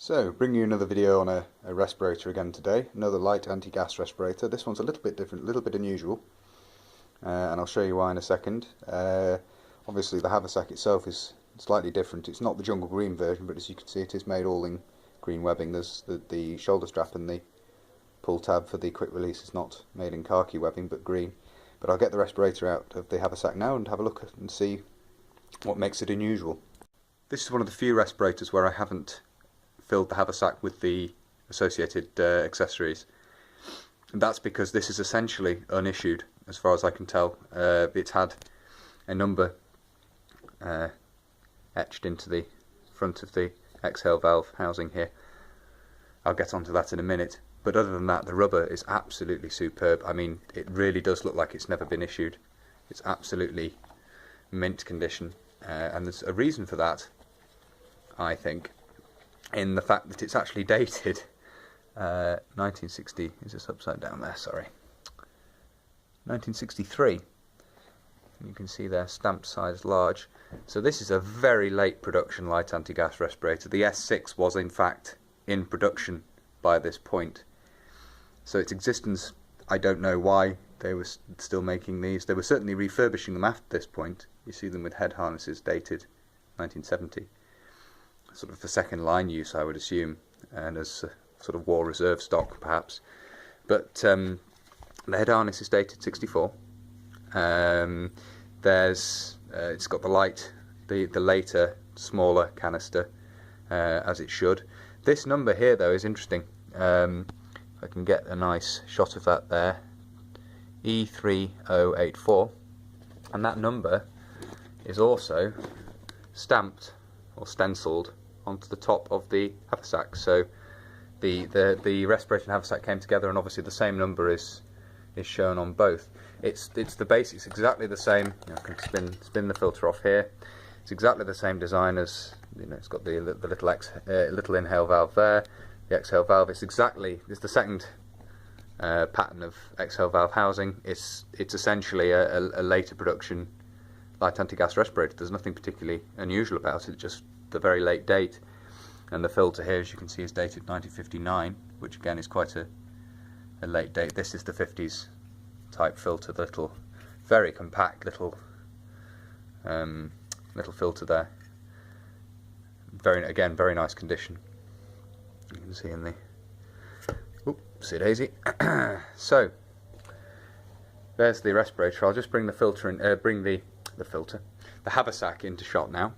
So, bringing you another video on a respirator again today, another Light Anti Gas Respirator. This one's a little bit different, a little bit unusual, and I'll show you why in a second. Obviously the haversack itself is slightly different. It's not the jungle green version, but as you can see it is made all in green webbing. There's the shoulder strap and the pull tab for the quick release is not made in khaki webbing but green. But I'll get the respirator out of the haversack now and have a look at and see what makes it unusual. This is one of the few respirators where I haven't filled the haversack with the associated accessories, and that's because this is essentially unissued as far as I can tell. It's had a number etched into the front of the exhale valve housing here. I'll get onto that in a minute, but other than that the rubber is absolutely superb. I mean, it really does look like it's never been issued. It's absolutely mint condition, and there's a reason for that, I think, in the fact that it's actually dated 1960, is this upside down there, sorry, 1963. You can see there, stamped size large. So this is a very late production Light Anti Gas Respirator. The S6 was in fact in production by this point. So its existence, I don't know why they were still making these. They were certainly refurbishing them after this point. You see them with head harnesses dated 1970. Sort of for second line use, I would assume, and as sort of war reserve stock perhaps. But the head harness is dated 64. It's got the later smaller canister, as it should. This number here though is interesting. If I can get a nice shot of that there, E3084, and that number is also stamped or stenciled onto the top of the haversack. So the respirator and haversack came together, and obviously the same number is shown on both. It's the basics, exactly the same. I can spin the filter off here. It's exactly the same design as, it's got the little inhale valve there, the exhale valve. It's the second pattern of exhale valve housing. It's essentially a later production Light Anti Gas Respirator. There's nothing particularly unusual about it, just the very late date. And the filter here, as you can see, is dated 1959, which again is quite a late date. This is the 50s type filter, the very compact little filter there. Very nice condition. You can see in the oopsie daisy. So there's the respirator. I'll just bring the filter in, the haversack into shot now.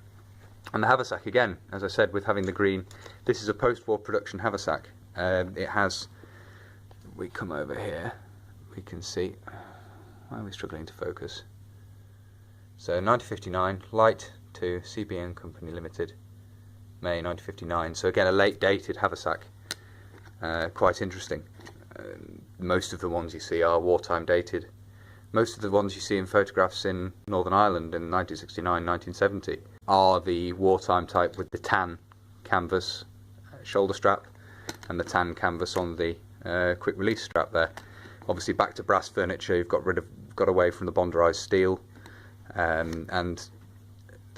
And the haversack, again, as I said, with having the green, this is a post-war production haversack. It has, we come over here, we can see, why are we struggling to focus? So 1959, Light to CBN Company Limited, May 1959. So again, a late dated haversack, quite interesting. Most of the ones you see are wartime dated. Most of the ones you see in photographs in Northern Ireland in 1969, 1970 are the wartime type with the tan canvas shoulder strap and the tan canvas on the quick release strap there. Obviously back to brass furniture, you've got away from the bonderized steel, and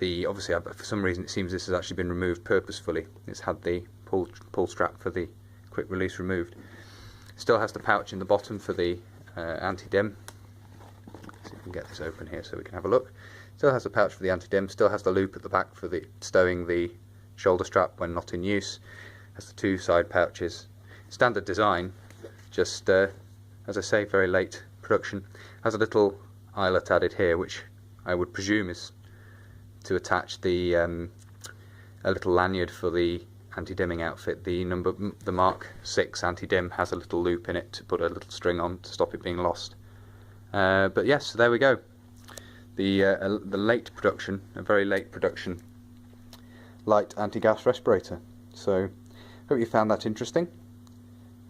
obviously for some reason it seems this has actually been removed purposefully. It's had the pull strap for the quick release removed. Still has the pouch in the bottom for the anti-dim. See if we can get this open here so we can have a look. Still has a pouch for the anti-dim, still has the loop at the back for stowing the shoulder strap when not in use. Has the two side pouches. Standard design, just as I say, very late production. Has a little eyelet added here, which I would presume is to attach a little lanyard for the anti-dimming outfit. The Mark 6 anti-dim has a little loop in it to put a little string on to stop it being lost. But yes, so there we go. The late production, a very late production Light Anti Gas Respirator. So hope you found that interesting.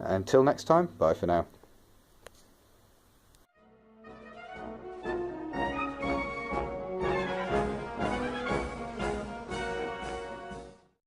Until next time, bye for now.